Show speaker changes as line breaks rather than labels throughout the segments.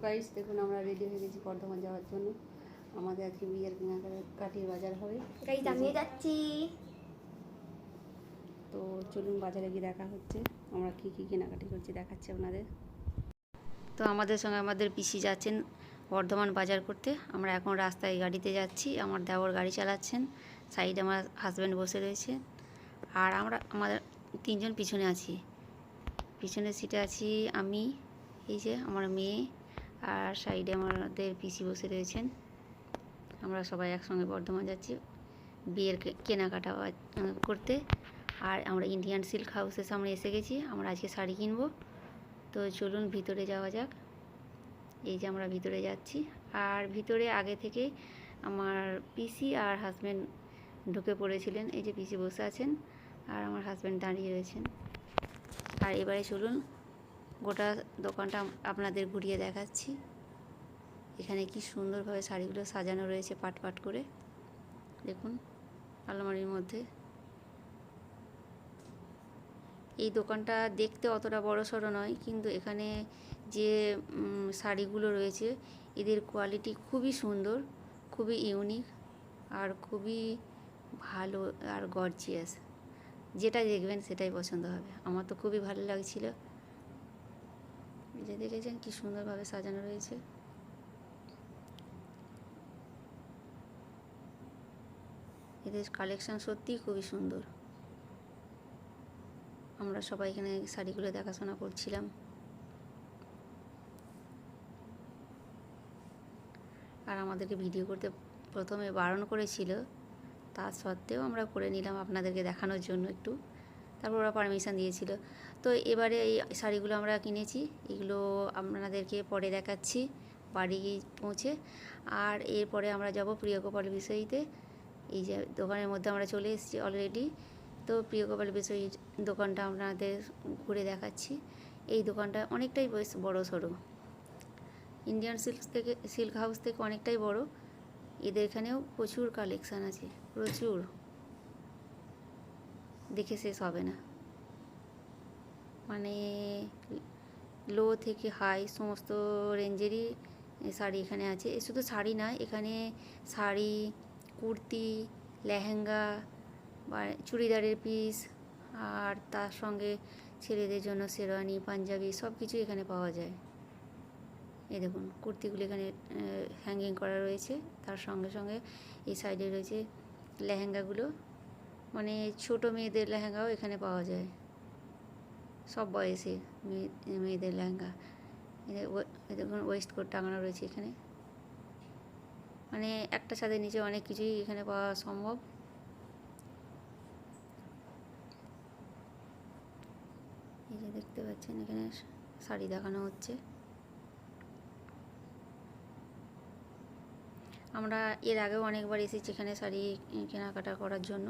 Guys দেখুন আমরা ready হয়ে গেছি বর্ধমান যাওয়ার জন্য। আমাদের আজকে বিয়ের কেনাকাটির বাজার হবে।
গাইস আমিও যাচ্ছি।
তো চলুন বাজারে গিয়ে দেখা হচ্ছে, আমরা কী কী কেনাকাটি করছি দেখাচ্ছি আপনাদের। তো আমাদের সঙ্গে আমাদের পিসি যাচ্ছেন বর্ধমান বাজার করতে। আমরা এখন রাস্তায় গাড়িতে যাচ্ছি, আমার দেওর গাড়ি চালাচ্ছেন, সাইডে আমার হাজব্যান্ড বসে রয়েছে, আর আমরা আমাদের তিনজন পিছনে আছি। পিছনের সিটে আছি আমি, এই যে আমার মেয়ে, আর সাইডে আমাদের পিসি বসে রয়েছেন। আমরা সবাই একসঙ্গে বর্ধমান যাচ্ছি বিয়ের কেনাকাটা করতে। আর আমরা ইন্ডিয়ান সিল্ক হাউসের সামনে এসে গেছি, আমরা আজকে শাড়ি কিনবো। তো চলুন ভিতরে যাওয়া যাক। এই যে আমরা ভিতরে যাচ্ছি, আর ভিতরে আগে থেকে আমার পিসি আর হাজব্যান্ড ঢুকে পড়েছিলেন। এই যে পিসি বসে আছেন আর আমার হাজব্যান্ড দাঁড়িয়ে রয়েছেন। আর এবারে চলুন গোটা দোকানটা আপনাদের ঘুরিয়ে দেখাচ্ছি। এখানে কি সুন্দরভাবে শাড়িগুলো সাজানো রয়েছে পাট পাট করে, দেখুন আলমারির মধ্যে। এই দোকানটা দেখতে অতটা বড় সড়ো নয়, কিন্তু এখানে যে শাড়িগুলো রয়েছে এদের কোয়ালিটি খুবই সুন্দর, খুবই ইউনিক, আর খুবই ভালো আর গর্জিয়াস। যেটা দেখবেন সেটাই পছন্দ হবে। আমার তো খুবই ভালো লাগছিল। যে দেখেছেন কি সুন্দরভাবে সাজানো রয়েছে। এদের কালেকশান সত্যিই খুবই সুন্দর। আমরা সবাই এখানে শাড়িগুলো দেখাশোনা করছিলাম। আর আমাদেরকে ভিডিও করতে প্রথমে বারণ করেছিল, তা সত্ত্বেও আমরা করে নিলাম আপনাদেরকে দেখানোর জন্য একটু। তারপর ওরা পারমিশন দিয়েছিল। তো এবারে এই শাড়িগুলো আমরা কিনেছি, এগুলো আপনাদেরকে পরে দেখাচ্ছি বাড়ি পৌঁছে। আর এরপরে আমরা যাব প্রিয়গোপাল বিষয়ীতে। এই যে দোকানের মধ্যে আমরা চলে এসেছি অলরেডি। তো প্রিয়গোপাল বিষয়ী দোকানটা আপনাদের ঘুরে দেখাচ্ছি। এই দোকানটা অনেকটাই বেশ বড় সড়ো, ইন্ডিয়ান সিল্ক হাউস থেকে অনেকটাই বড়। এদের এখানেও প্রচুর কালেকশান আছে, প্রচুর, দেখে শেষ হবে না। মানে লো থেকে হাই সমস্ত রেঞ্জেরই শাড়ি এখানে আছে। শুধু শাড়ি না, এখানে শাড়ি, কুর্তি, লেহেঙ্গা বা চুড়িদারের পিস, আর তার সঙ্গে ছেলেদের জন্য শেরওয়ানি, পাঞ্জাবি সব কিছু এখানে পাওয়া যায়। এই দেখুন কুর্তিগুলো এখানে হ্যাঙ্গিং করা রয়েছে, তার সঙ্গে সঙ্গে এই সাইডে রয়েছে লেহেঙ্গাগুলো, মানে ছোট মেয়েদের লেহেঙ্গাও এখানে পাওয়া যায়, সব বয়সের মেয়েদের লেহেঙ্গা। দেখুন ওয়েস্ট কোট টাঙানো রয়েছে এখানে, মানে একটা ছাদের নিচে অনেক কিছুই এখানে পাওয়া সম্ভব। এই যে দেখতে পাচ্ছেন এখানে শাড়ি দেখানো হচ্ছে। আমরা এর আগেও অনেকবার এসেছি এখানে শাড়ি কেনাকাটা করার জন্য।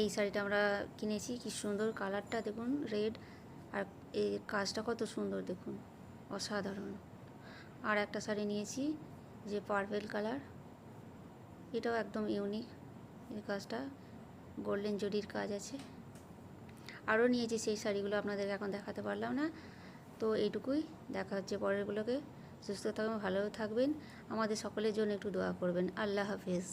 এই শাড়িটা আমরা কিনেছি, কি সুন্দর কালারটা দেখুন, রেড, আর এই কাজটা কত সুন্দর দেখুন, অসাধারণ। আর একটা শাড়ি নিয়েছি যে পার্পেল কালার, এটাও একদম ইউনিক, এই কাজটা গোল্ডেন জরির কাজ আছে। আরও নিয়েছি, সেই শাড়িগুলো আপনাদেরকে এখন দেখাতে পারলাম না। তো এইটুকুই, দেখা হচ্ছে পরেরগুলোকে। সুস্থ থাকবেন, ভালো থাকবেন, আমাদের সকলের জন্য একটু দোয়া করবেন। আল্লাহ হাফেজ।